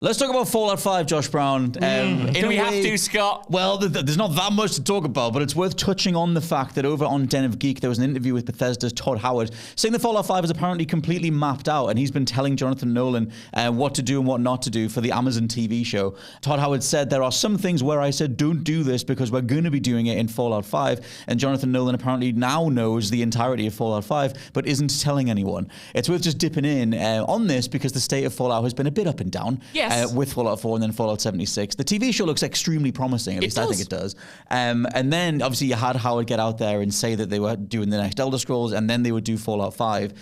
Let's talk about Fallout 5, Josh Brown. Do we have to, Scott? Well, there's not that much to talk about, but it's worth touching on the fact that over on Den of Geek, there was an interview with Bethesda's Todd Howard saying that Fallout 5 is apparently completely mapped out, and he's been telling Jonathan Nolan what to do and what not to do for the Amazon TV show. Todd Howard said, there are some things where I said, don't do this because we're going to be doing it in Fallout 5, and Jonathan Nolan apparently now knows the entirety of Fallout 5, but isn't telling anyone. It's worth just dipping in on this because the state of Fallout has been a bit up and down. Yes. With Fallout 4 and then Fallout 76. The TV show looks extremely promising, at least I think it does. And then, obviously, you had Howard get out there and say that they were doing the next Elder Scrolls, and then they would do Fallout 5.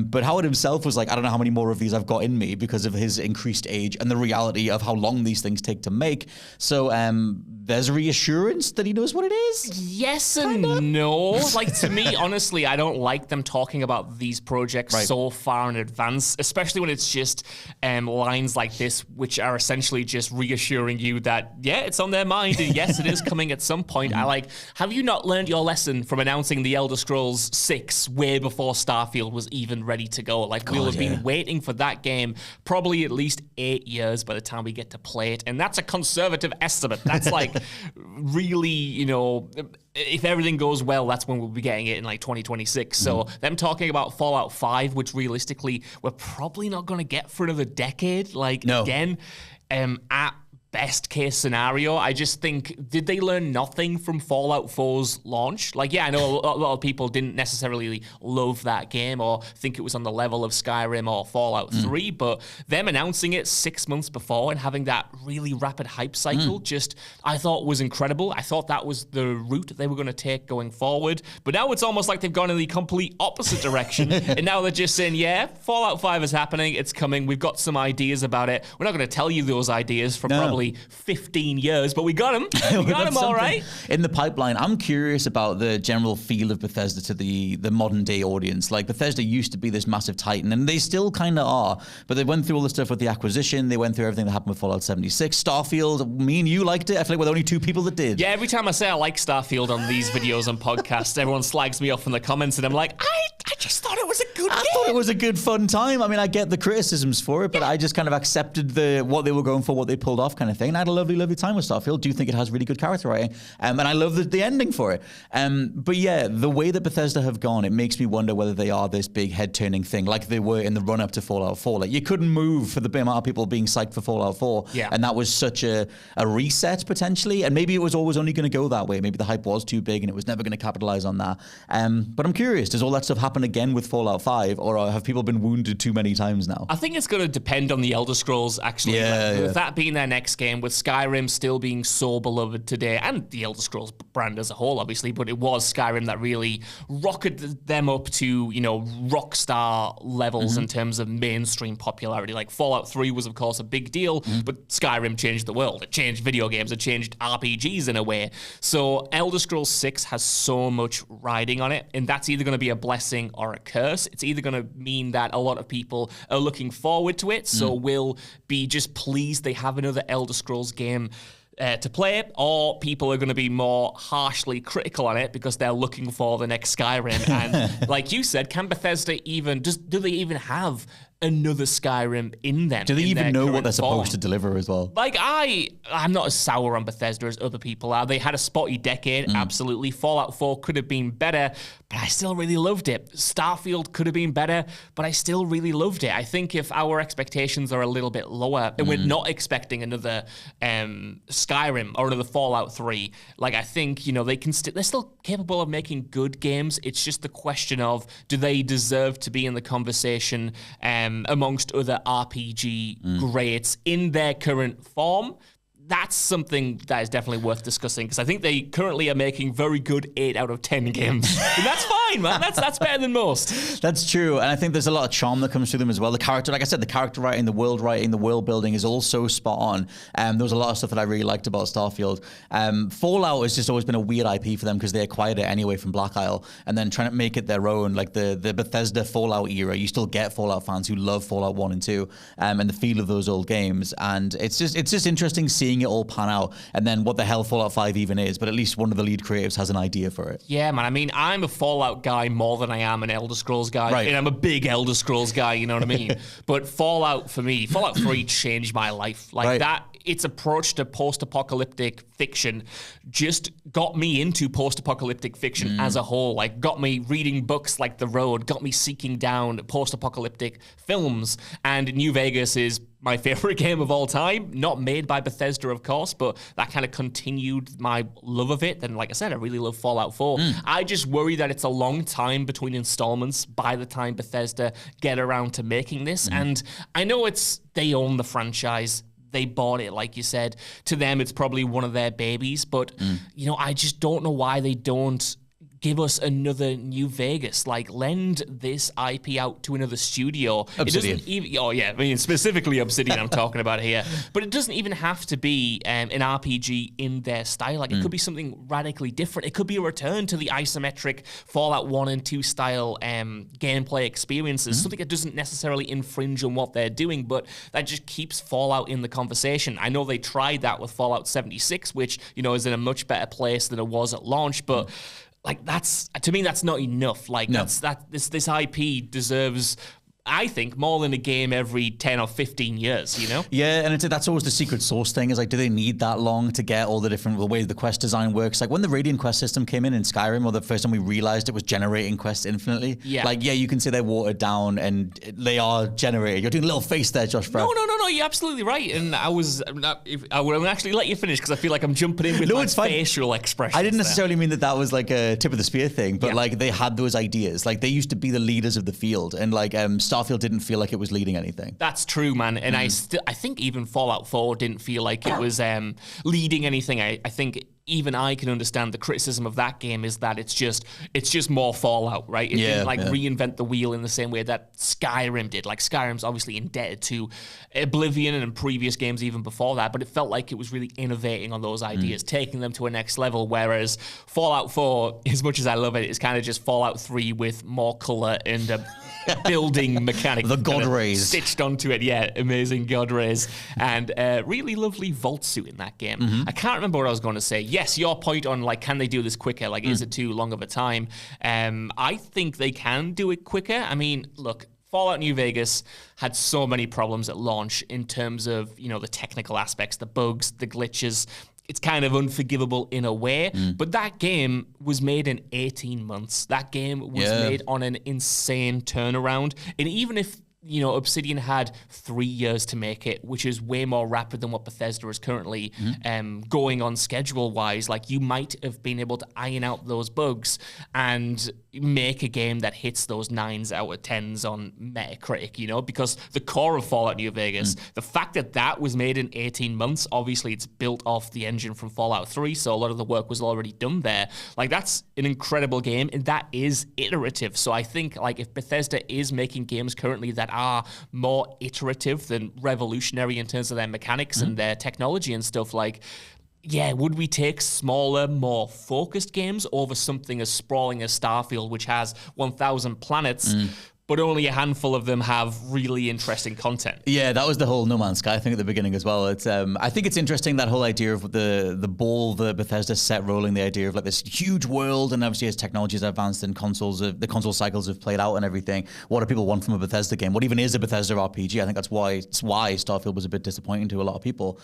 But Howard himself was like, I don't know how many more of these I've got in me because of his increased age and the reality of how long these things take to make. So there's reassurance that he knows what it is? Yes and no. Like, to me, honestly, I don't like them talking about these projects so far in advance, especially when it's just lines like this, which are essentially just reassuring you that, yeah, it's on their mind, and yes, it is coming at some point. Have you not learned your lesson from announcing the Elder Scrolls 6 way before Starfield was even ready to go? Like, we'll have been waiting for that game probably at least 8 years by the time we get to play it, and that's a conservative estimate. That's like really, if everything goes well, that's when we'll be getting it in like 2026. So them talking about Fallout 5, which realistically we're probably not going to get for another decade, again, at best case scenario, I just think, did they learn nothing from Fallout 4's launch? Like, yeah, I know a lot of people didn't necessarily love that game or think it was on the level of Skyrim or Fallout 3, but them announcing it 6 months before and having that really rapid hype cycle I thought was incredible. I thought that was the route they were going to take going forward, but now it's almost like they've gone in the complete opposite direction, and now they're just saying, yeah, Fallout 5 is happening, it's coming, we've got some ideas about it. We're not going to tell you those ideas for probably 15 years, but we got them. We got them all right. In the pipeline, I'm curious about the general feel of Bethesda to the modern day audience. Like, Bethesda used to be this massive titan, and they still kind of are, but they went through all the stuff with the acquisition. They went through everything that happened with Fallout 76. Starfield, me and you liked it. I feel like we're the only two people that did. Yeah, every time I say I like Starfield on these videos and podcasts, everyone slags me off in the comments, and I'm like, I just thought it was a good game. I thought it was a good, fun time. I mean, I get the criticisms for it, but I just kind of accepted what they were going for, what they pulled off kind of thing. And I had a lovely, lovely time with Starfield. Do think it has really good character writing. And I love the ending for it. But yeah, the way that Bethesda have gone, it makes me wonder whether they are this big head-turning thing like they were in the run-up to Fallout 4. Like, you couldn't move for the amount of people being psyched for Fallout 4. Yeah. And that was such a reset, potentially. And maybe it was always only going to go that way. Maybe the hype was too big and it was never going to capitalize on that. But I'm curious, does all that stuff happen again with Fallout 5, or have people been wounded too many times now? I think it's going to depend on the Elder Scrolls, actually. With that being their next game, with Skyrim still being so beloved today, and the Elder Scrolls brand as a whole, obviously, but it was Skyrim that really rocketed them up to, rock star levels in terms of mainstream popularity. Like, Fallout 3 was, of course, a big deal, but Skyrim changed the world. It changed video games. It changed RPGs in a way. So Elder Scrolls 6 has so much riding on it, and that's either going to be a blessing or a curse. It's either going to mean that a lot of people are looking forward to it, so we'll be just pleased they have another Elder Scrolls game to play it, or people are going to be more harshly critical on it because they're looking for the next Skyrim. And like you said, can Bethesda do they even have another Skyrim in them? Do they even know what they're supposed to deliver as well? Like, I'm not as sour on Bethesda as other people are. They had a spotty decade, absolutely. Fallout 4 could have been better, but I still really loved it. Starfield could have been better, but I still really loved it. I think if our expectations are a little bit lower, and we're not expecting another Skyrim or another Fallout 3, like, I think, they're still capable of making good games. It's just the question of, do they deserve to be in the conversation amongst other RPG greats in their current form? That's something that is definitely worth discussing, because I think they currently are making very good 8 out of 10 games. And that's fine, man. That's better than most. That's true. And I think there's a lot of charm that comes through them as well. The character, like I said, the character writing, the world building is all so spot on. There was a lot of stuff that I really liked about Starfield. Fallout has just always been a weird IP for them because they acquired it anyway from Black Isle, and then trying to make it their own, like the Bethesda Fallout era. You still get Fallout fans who love Fallout 1 and 2 and the feel of those old games. And it's just interesting seeing it all pan out, and then what the hell Fallout 5 even is, but at least one of the lead creatives has an idea for it. Yeah, man. I mean, I'm a Fallout guy more than I am an Elder Scrolls guy. Right. And I'm a big Elder Scrolls guy, you know what I mean? But Fallout, for me, Fallout 3 changed my life. Like that, its approach to post-apocalyptic fiction just got me into post-apocalyptic fiction as a whole. Like, got me reading books like The Road, got me seeking down post-apocalyptic films. And New Vegas is my favorite game of all time. Not made by Bethesda, of course, but that kind of continued my love of it. And like I said, I really love Fallout 4. I just worry that it's a long time between installments by the time Bethesda get around to making this. And I know they own the franchise. They bought it, like you said. To them, it's probably one of their babies. But, you know, I just don't know why they don't give us another New Vegas. Like, lend this IP out to another studio. Obsidian. It doesn't even, oh, yeah, I mean, specifically Obsidian I'm talking about here. But it doesn't even have to be an RPG in their style. Like, it could be something radically different. It could be a return to the isometric Fallout 1 and 2 style gameplay experiences. Something that doesn't necessarily infringe on what they're doing, but that just keeps Fallout in the conversation. I know they tried that with Fallout 76, which, you know, is in a much better place than it was at launch, but like, that's, to me, that's not enough. Like, this IP deserves, I think, more than a game every 10 or 15 years, you know? Yeah, and that's always the secret sauce thing, is like, do they need that long to get all the different, the way the quest design works? Like, when the Radiant quest system came in Skyrim, or the first time we realized it was generating quests infinitely, like, yeah, you can say they're watered down and they are generated. You're doing a little face there, Josh Pratt. No, you're absolutely right. And I will actually let you finish, because I feel like I'm jumping in with my facial expressions. I didn't necessarily mean that was like a tip of the spear thing, but like, they had those ideas. Like, they used to be the leaders of the field, and like, Starfield didn't feel like it was leading anything. That's true, man. And I think even Fallout 4 didn't feel like it was leading anything. I think even I can understand the criticism of that game is that it's just more Fallout, right? It didn't reinvent the wheel in the same way that Skyrim did. Like, Skyrim's obviously indebted to Oblivion and previous games even before that, but it felt like it was really innovating on those ideas, taking them to a next level, whereas Fallout 4, as much as I love it, is kind of just Fallout 3 with more color and building mechanic. The god rays. Stitched onto it, yeah. Amazing god rays. And really lovely vault suit in that game. I can't remember what I was going to say. Yes, your point on, like, can they do this quicker? Like, is it too long of a time? I think they can do it quicker. I mean, look, Fallout New Vegas had so many problems at launch in terms of, you know, the technical aspects, the bugs, the glitches. It's kind of unforgivable in a way, but that game was made in 18 months. That game was made on an insane turnaround. And even if, you know, Obsidian had 3 years to make it, which is way more rapid than what Bethesda is currently going on schedule-wise. Like, you might have been able to iron out those bugs and make a game that hits those 9s out of 10s on Metacritic, you know, because the core of Fallout New Vegas, the fact that that was made in 18 months, obviously it's built off the engine from Fallout 3, so a lot of the work was already done there. Like, that's an incredible game, and that is iterative. So I think, like, if Bethesda is making games currently that are more iterative than revolutionary in terms of their mechanics and their technology and stuff, like, yeah, would we take smaller, more focused games over something as sprawling as Starfield, which has 1,000 planets, but only a handful of them have really interesting content? Yeah, that was the whole No Man's Sky thing at the beginning as well. It's I think it's interesting, that whole idea of the ball that Bethesda set rolling, the idea of like this huge world, and obviously as technologies have advanced and the console cycles have played out and everything, what do people want from a Bethesda game? What even is a Bethesda RPG? I think that's why Starfield was a bit disappointing to a lot of people.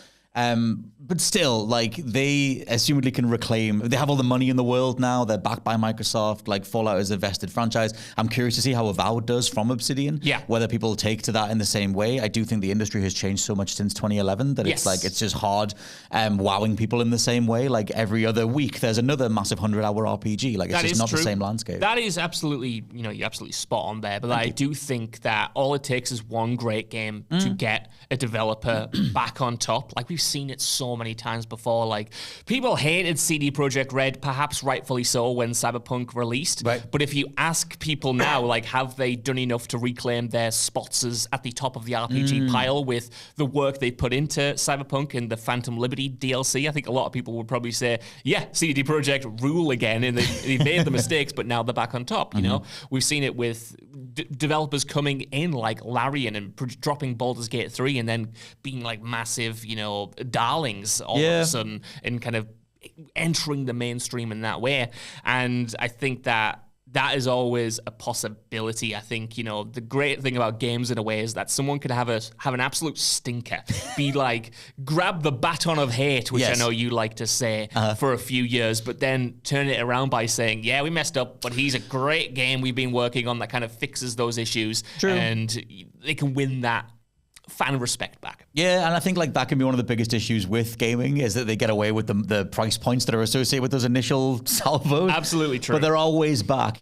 But still, like, they assumedly can reclaim, they have all the money in the world now, they're backed by Microsoft, like, Fallout is a vested franchise. I'm curious to see how Avowed does from Obsidian, whether people take to that in the same way. I do think the industry has changed so much since 2011 that it's like, it's just hard wowing people in the same way. Like, every other week there's another massive 100-hour RPG. Like, it's just not the same landscape. That is absolutely, you know, you're absolutely spot on there, but I do think that all it takes is one great game to get a developer back on top. Like, we've seen it so many times before. Like, people hated CD Projekt Red, perhaps rightfully so, when Cyberpunk released. But if you ask people now, like, have they done enough to reclaim their spots as at the top of the RPG pile with the work they put into Cyberpunk and the Phantom Liberty DLC? I think a lot of people would probably say, yeah, CD Projekt rule again, and they made the mistakes, but now they're back on top. You know, we've seen it with developers coming in like Larian and dropping Baldur's Gate 3 and then being like massive, you know, darlings all of a sudden, and kind of entering the mainstream in that way. And I think that that is always a possibility. I think, you know, the great thing about games in a way is that someone could have an absolute stinker, be like, grab the baton of hate, which I know you like to say, for a few years, but then turn it around by saying, yeah, we messed up, but he's a great game we've been working on that kind of fixes those issues. True. And they can win that fan respect back. Yeah, and I think like that can be one of the biggest issues with gaming is that they get away with the price points that are associated with those initial salvos. Absolutely true. But they're always back.